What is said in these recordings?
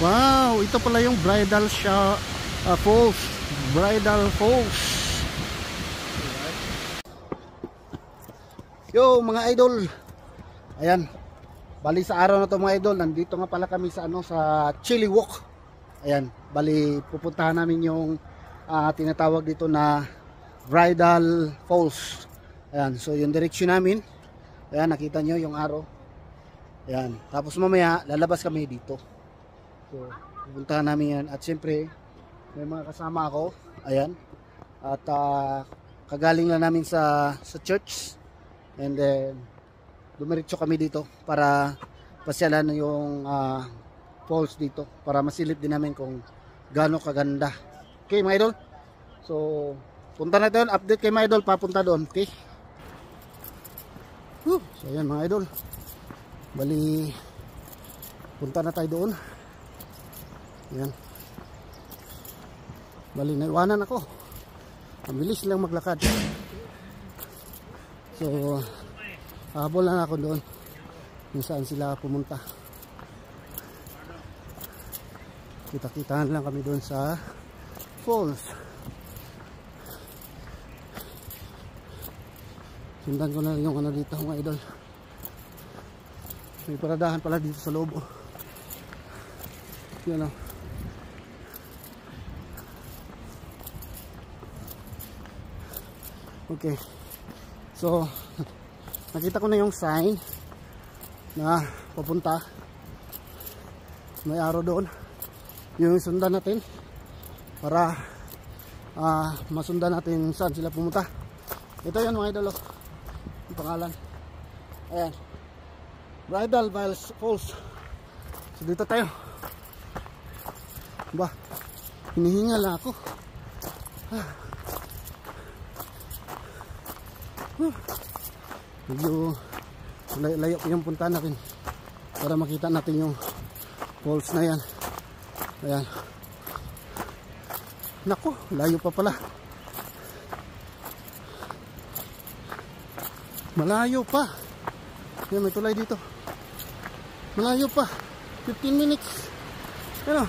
Wow, ito pala yung bridal falls. Bridal falls. Yo mga idol. Ayan. Bali sa araw na to mga idol, nandito nga pala kami sa sa Chili Walk. Ayan, bali pupuntahan namin yung tinatawag dito na Bridal Falls. Ayan, so yung direksyon namin. Ayan, nakita nyo yung araw. Ayan, tapos mamaya lalabas kami dito. So, pupuntahan namin yan. At syempre, may mga kasama ako. Ayan. At kagaling lang namin sa church. And then, dumiretso kami dito para pasyalan yung falls dito. Para masilip din namin kung gaano kaganda. Okay mga idol? So, punta na doon. Update kay mga idol. Papunta doon. Okay? So, ayan mga idol. Bali, punta na tayo doon. Ayan. Bali, naiwanan ako. Ang bilis lang maglakad. So, habol lang ako doon kung saan sila pumunta. Kita-kitaan lang kami doon sa falls. Sundan ko na yung dito mga idol. May paradahan pala dito sa loob. Yan o. Okay. So, nakita ko na yung sign na papunta. May araw doon. Yung sundan natin para masundan natin saan sila pumunta. Ito yun mga idol. Yung pangalan. Ayan. Bridal Falls. So dito tayo. Ba, hinihingal na ako. Medyo layo yung punta natin para makita natin yung falls na yan. Ayan. Nako, layo pa pala. Malayo pa. Yan, may tulay dito. Malayo pa. 15 minutes. Ano?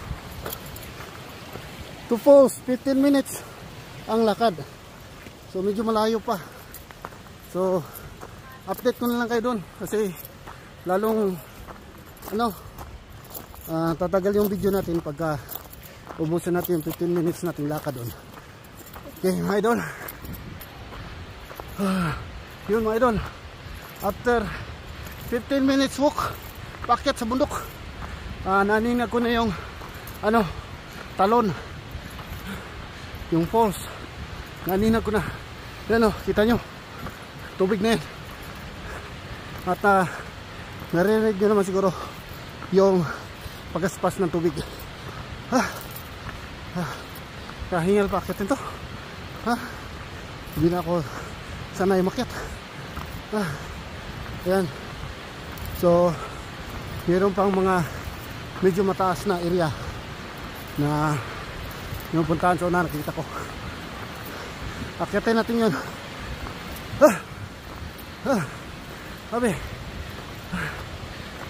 To falls, 15 minutes ang lakad. So medyo malayo pa. So update ko na lang kayo doon kasi lalong tatagal yung video natin pagka ubusin natin yung 15 minutes natin lakad doon. Okay mga idol. Yun mga idol. After 15 minutes walk paakyat sa bundok, naninag ko na yung talon, yung falls. Naninag ko na. Yan o, kita nyo tubig na yan. At narinig nyo naman siguro yung pagaspas ng tubig. Kahingal pa akyatin to. Hindi na ako sanay makyat. Ayan. So meron pang mga medyo mataas na area na yung puntahan sa una nakita ko. Akyatin natin yun. Sabi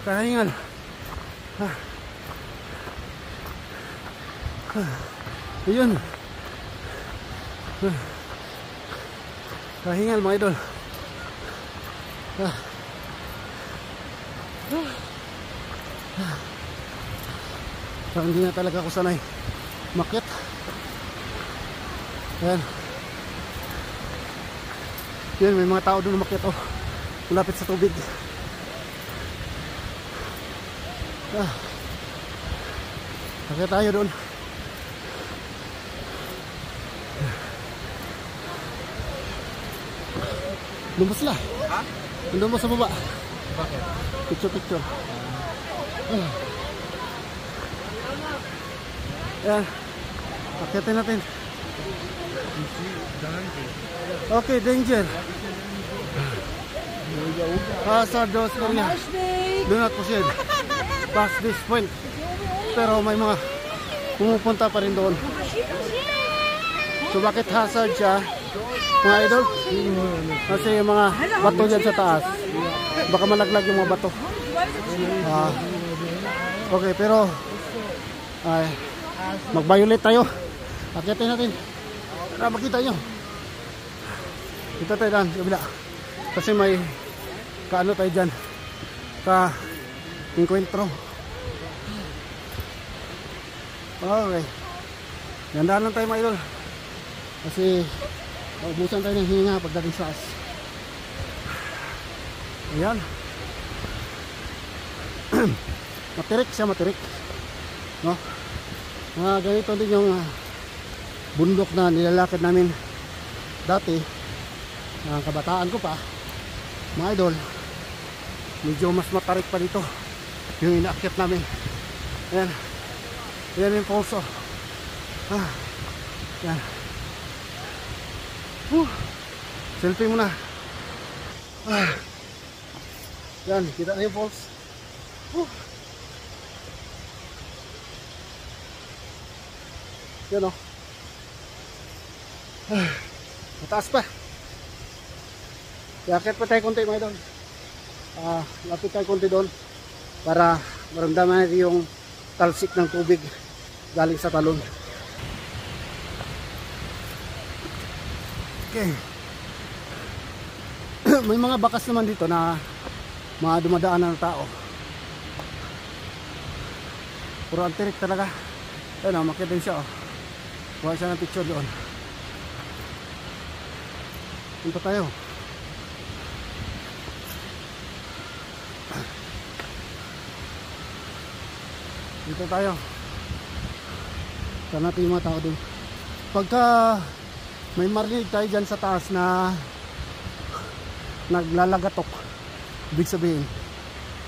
kahingal. Ayun. Kahingal mga idol. So, hindi na talaga ako sanay makyat. Ayan. Yan, may mga tao doon umakyat malapit sa tubig. Akyat tayo doon. Doon ba sila? Ha? Doon ba sa baba? Bakit? Picture. Ayan. Akyatin natin. Okay, danger. Hazardous area. Do not proceed past this point. Pero may mga pumupunta pa rin doon. So bakit hazard siya mga idol? Kasi yung mga bato dyan sa taas, baka malaglag yung mga bato. Okay, pero ay, mag-violet tayo. Akyatin natin. Para makita nyo. Dito tayo dyan, kabila. Kasi may kaano tayo dyan. Ka-encuentro. Okay. Gandaan lang tayo mga idol. Kasi ubusan tayo ng hininga pagdating sa as. Ayan. Matirik siya, matirik. No? Ganito din yung bundok na nilalakad namin dati. Kabataan ko pa, mga idol. Medyo mas matarik pa dito yung inaakyat namin. Ayan. Ayan yung pulso. Ayan. Selfie muna. Yan, kita na yung pulse. Yan o. Mataas pa. Yakit pa tayo konti mga idol. Lapit tayo konti doon para maramdaman natin yung talsik ng tubig galing sa talon. Okay. May mga bakas naman dito na mga dumadaan ng tao. Puro antirik talaga. Ayun o, makita din siya o. Kuha siya ng picture doon. Punta tayo. Dito tayo. Saan natin yung mga tao doon. Pagka may marinig tayo dyan sa taas na naglalagatok, ibig sabihin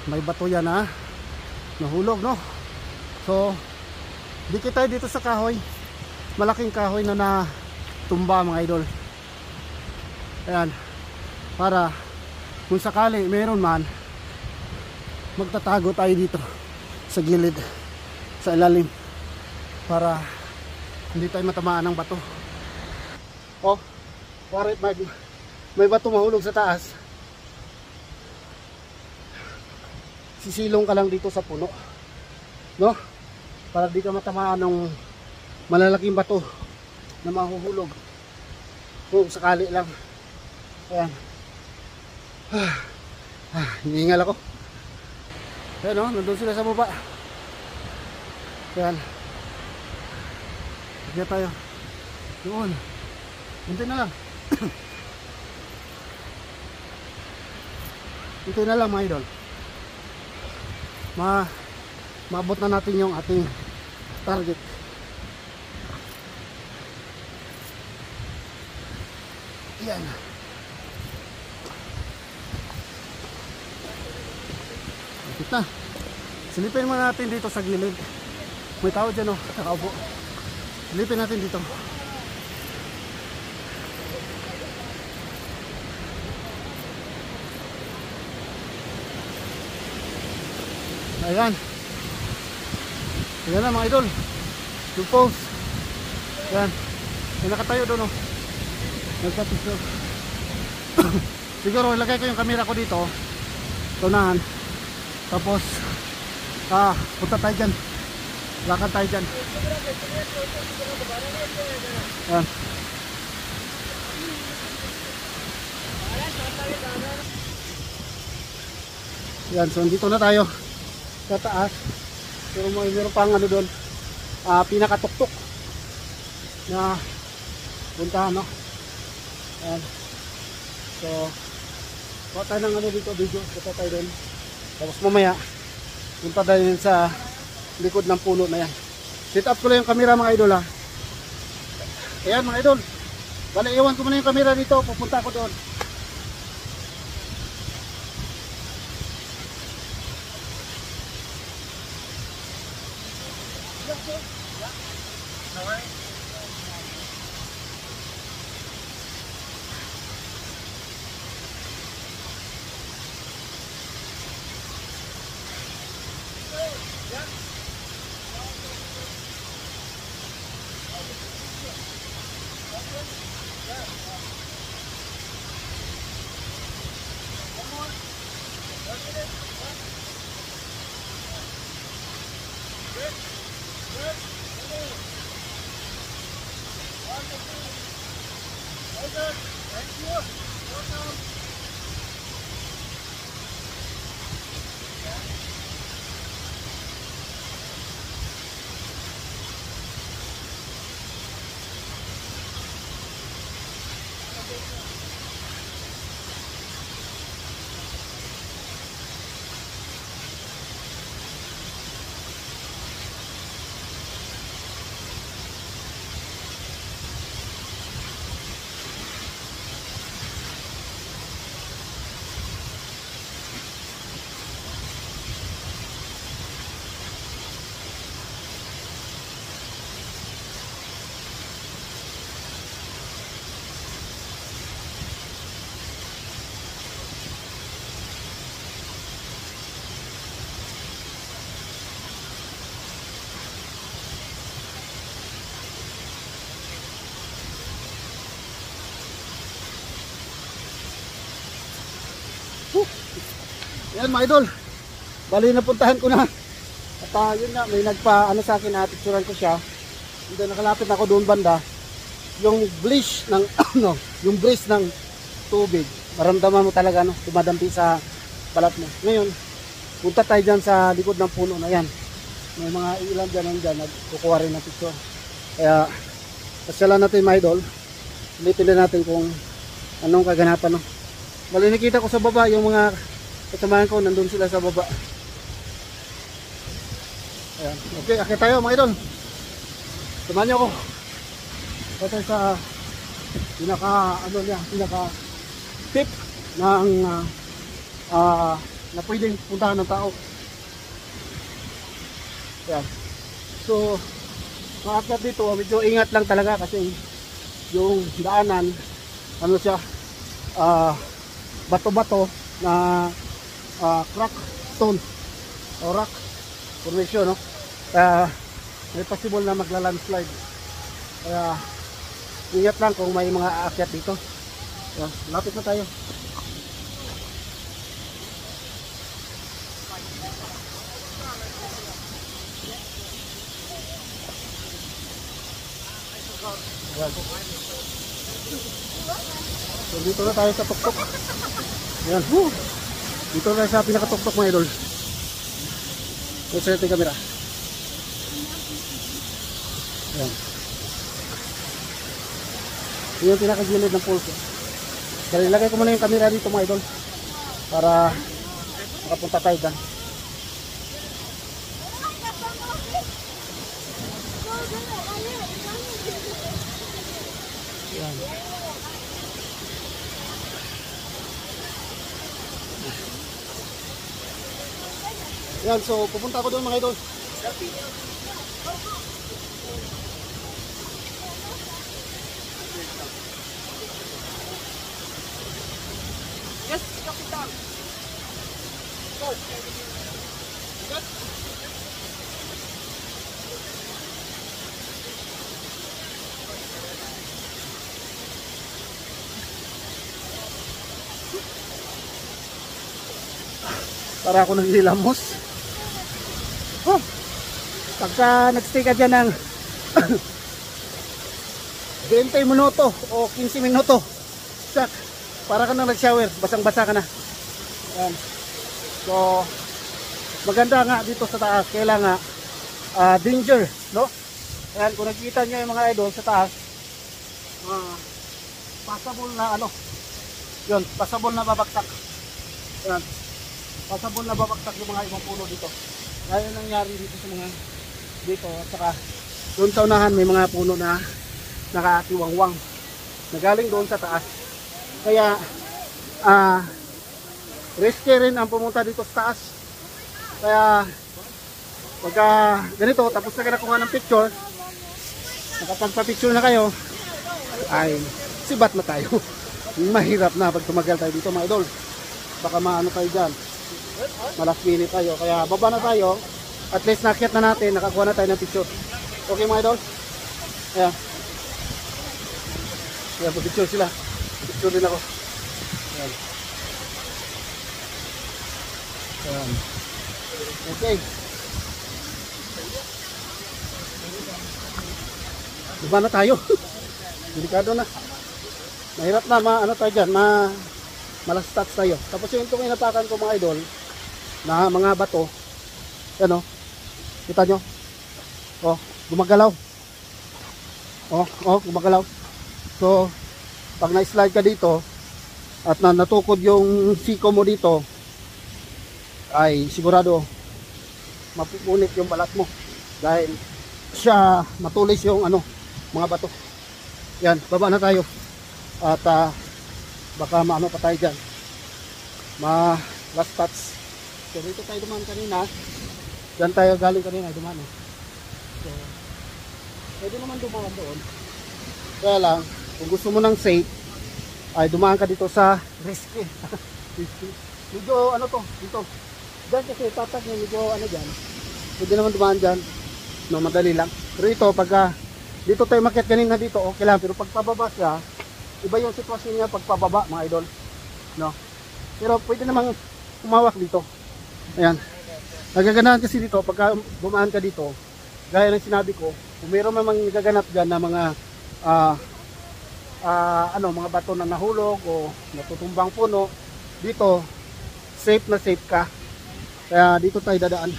may bato yan na nahulog, no? So dikit tayo dito sa kahoy. Malaking kahoy na natumba mga idol. Ayan. Para kung sakali meron man, magtatago tayo dito sa gilid, sa ilalim, para hindi tayo matamaan ng bato. Oh, parit may bato mahulog sa taas. Sisilong ka lang dito sa puno, no? Para di ka matamaan ng malalaking bato na mahuhulog kung sakali lang. Ayan. Hinihingal ako. Ayan o, nandun sila sa baba. Ayan. Higyan tayo. Doon. Hintay na lang. Hintay na lang mga idol. Maabot na natin yung ating target. Ayan. Lapit na. Silipin muna natin dito sa gilid. May tao dyan o, nakaupo. Silipin natin dito. Ayan. Ayan na mga idol. Yung post. Ayan. May nakatayo doon o. Nagpa-picture. Siguro ilagay ko yung camera ko dito. Tunahan. Tapos punta tayo dyan. Lakad tayo dyan. Ayan. Ayan, so dito na tayo sa taas. Pero mayroon pang ano doon, pinakatuktok na puntahan, no? Ayan. So kuha tayo ng ano dito, video. Punta tayo doon. Tapos mamaya punta tayo sa likod ng puno na yan. Set up ko lang yung camera mga idol, ha. Ayan mga idol. Bale, iwan ko muna yung camera dito. Pupunta ako doon. Yan mga idol, bali napuntahan ko na. At yun nga, may nagpa ano sa akin na picturean ko siya. Hindi nakalapit ako doon banda. Yung bleach ng ano, yung breeze ng tubig, maramdaman mo talaga no, dumadampi sa balat mo. Ngayon, punta tayo dyan sa likod ng puno na yan. May mga ilan dyan nagkukuha rin ng picture. Kaya pasyalan natin mga idol. Ulitin din natin kung anong kaganapan no. Bali nakita ko sa baba yung mga kasamahan ko, nandun sila sa baba. Ayan. Okay, akit tayo mga idol. Samahan niyo ako. Kasi sa pinaka tip ng na pwedeng puntahan ng tao. Ayan. So, maakyat dito, medyo ingat lang talaga kasi yung daanan, ano siya, bato-bato na crack stone o rock formation, no? Kaya may possible na magla-landslide. Kaya ingat lang kung may mga aakyat dito. Kaya, lapit na tayo. Ayan. So dito na tayo sa tuktok. Ayan. Dito na sa pinakatuktok mga idol. Set yung camera. Ayan. Ito yung pinakagilid ng pulso. Dahil ilagay ko muna yung camera dito mga idol para makapunta tayo dyan. Ayan. Yan, so pupunta ako doon mga idol. Yes, kapitan. Go. Para ako naghilamos. Oh, pagka nagstay ka dyan ng 20 minuto o 15 minuto, sak, para ka nang nag-shower, basang-basa ka na. Ayan. So, maganda nga dito sa taas, kailangan danger, no? Ayan, kung nakikita nyo yung mga idol sa taas, passable na ano, yun, passable na babagsak. Ayan, passable na babagsak yung mga ibang puno dito. Kaya nangyari dito sa mga dito, at saka doon sa unahan may mga puno na nakatiwangwang na galing doon sa taas. Kaya risky rin ang pumunta dito sa taas. Kaya pagka ganito, tapos na kayo kuha ng picture, nakapagpa-picture na kayo, ay sibat na tayo. Mahirap na pag tumagal tayo dito mga idol. Baka maano tayo dyan, malas minute tayo. Kaya baba na tayo, at least nakyat na natin, nakakuha na tayo ng picture. Okay mga idol? Ayan. Ayan, picture sila. Picture din ako. Ayan. Ayan. Okay. Diba na tayo? Delikado na. Mahirap na, ano tayo dyan, malastats tayo. Tapos yung itong inapakan ko mga idol, na mga bato, yan o, kita nyo? Oh, gumagalaw. Oh, gumagalaw. So, pag na-slide ka dito, at natukod yung siko mo dito, ay sigurado, mapupunit yung balat mo. Dahil, siya matulis yung mga bato. Yan, baba na tayo. At baka maano pa tayo dyan, last touch. So dito tayo dumaan kanina, dyan tayo galing kanina dumaan so pwede naman dumaan doon, kaya lang kung gusto mo ng safe ay dumaan ka dito sa risky. Medyo to dito dyan kasi tatak niya medyo dyan, pwede naman dumaan dyan, no, madali lang. Pero ito pagka dito tayo makiat kanina dito okay lang, pero pag pababa siya iba yung sitwasyon niya pagpababa mga idol, no? Pero pwede namang umawak dito. Ayan. Nagaganahan kasi dito pagka bumaan ka dito, gaya ng sinabi ko, kung mayroon namang nagaganap dyan na mga mga bato na nahulog o natutumbang puno, dito safe na safe ka. Kaya dito tayo dadaan.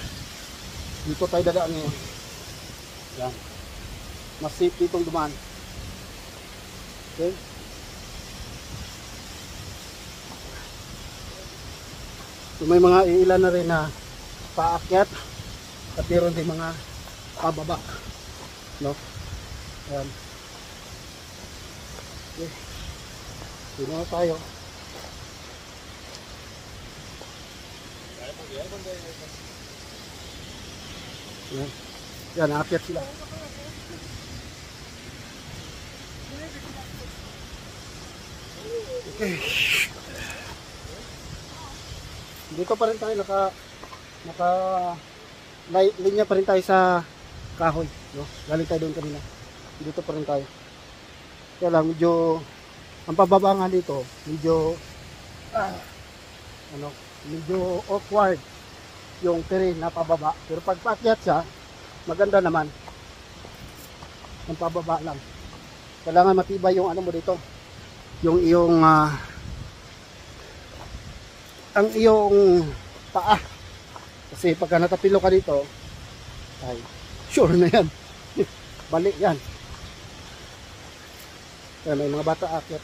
Dito tayo dadaan ngayon. Ayan. Mas safe ditong dumaan. Okay. So may mga ilan na rin na paakyat at meron din mga pababa, no? Ayan. Okay. Sino na tayo? Ayan. Ayan, aakyat sila. Okay. Dito pa rin tayo linya pa rin tayo sa kahoy, no? Galing tayo doon kanina. Dito pa rin tayo. Kaya lang medyo ang pababa nga dito, medyo medyo awkward yung terrain na pababa. Pero pag paakyat siya, maganda naman. Ang pababa lang. Kailangan matibay yung mo dito. Yung iyong ang iyong paa, kasi pagka natapilo ka dito ay sure na yan. Balik yan. Kaya may mga bata akyat.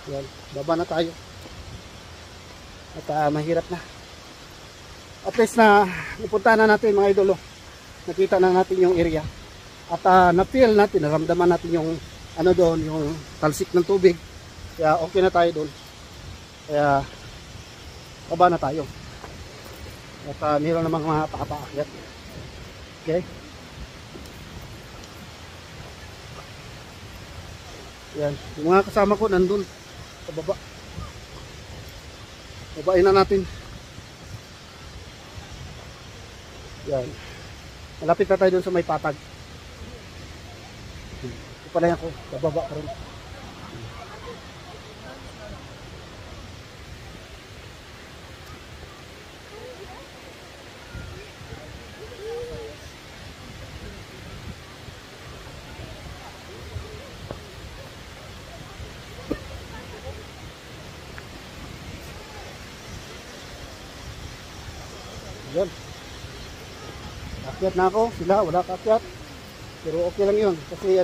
Yan, baba na tayo at mahirap na. At least na napunta na natin mga idolo, nakita na natin yung area at na-feel natin, naramdaman natin yung doon, yung talsik ng tubig. Kaya okay na tayo doon. Kaya baba na tayo at mayroon namang mga paakyat. Okay, yan, yung mga kasama ko nandun sa baba. Babain na natin. Yan, malapit na tayo dun sa may patag. Ito pala yan ako, bababa pa rin. Yan. Akyat na ako, sila wala kaakyat. Pero okay lang yun kasi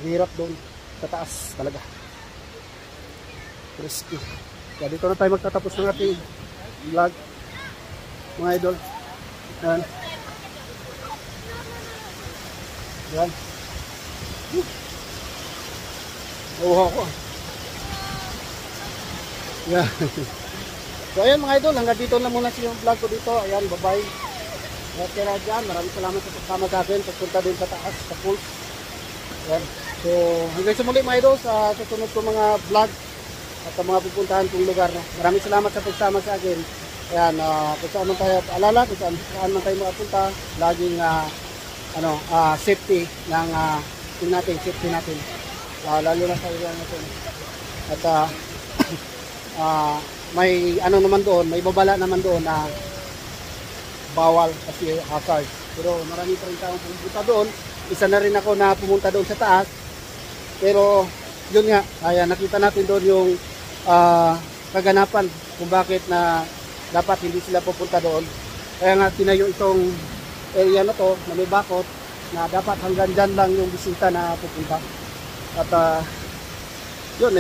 hirap doon sa taas talaga. Risky. Kaya dito na tayo magtatapos ng ating vlog mga idol. Yan. Yan. Uha ko. Yan. So ayan mga idol, hanggang dito na muna yung vlog ko dito. Ayan, bye-bye. Okay na dyan, maraming salamat sa pagsama sa akin, pagpunta din sa taas, sa pool. Ayan. So hanggang sa muli mga idol, sa susunod ko mga vlog at sa mga pupuntahan kong lugar. Maraming salamat sa pagsama sa akin. Ayan, kung saan man tayo paalala, kung saan man tayo makapunta, laging safety ng safety natin. Lalo na sa area natin. At may naman doon, may babala naman doon na bawal kasi hazard. Pero marami pa rin taong pumunta doon. Isa na rin ako na pumunta doon sa taas. Pero yun nga, kaya nakita natin doon yung kaganapan kung bakit na dapat hindi sila pupunta doon. Kaya nga tinayo itong area na to na may bakot na dapat hanggang dyan lang yung bisita na pupunta. At yun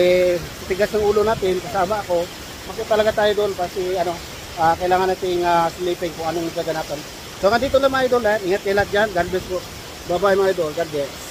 tigas ng ulo natin, kasama ako, makita talaga tayo doon kasi kailangan nating silipin kung anong gaganapan. So, nga dito na mga idol, ingat kayo lahat dyan. God bless po. Bye-bye mga idol. God bless.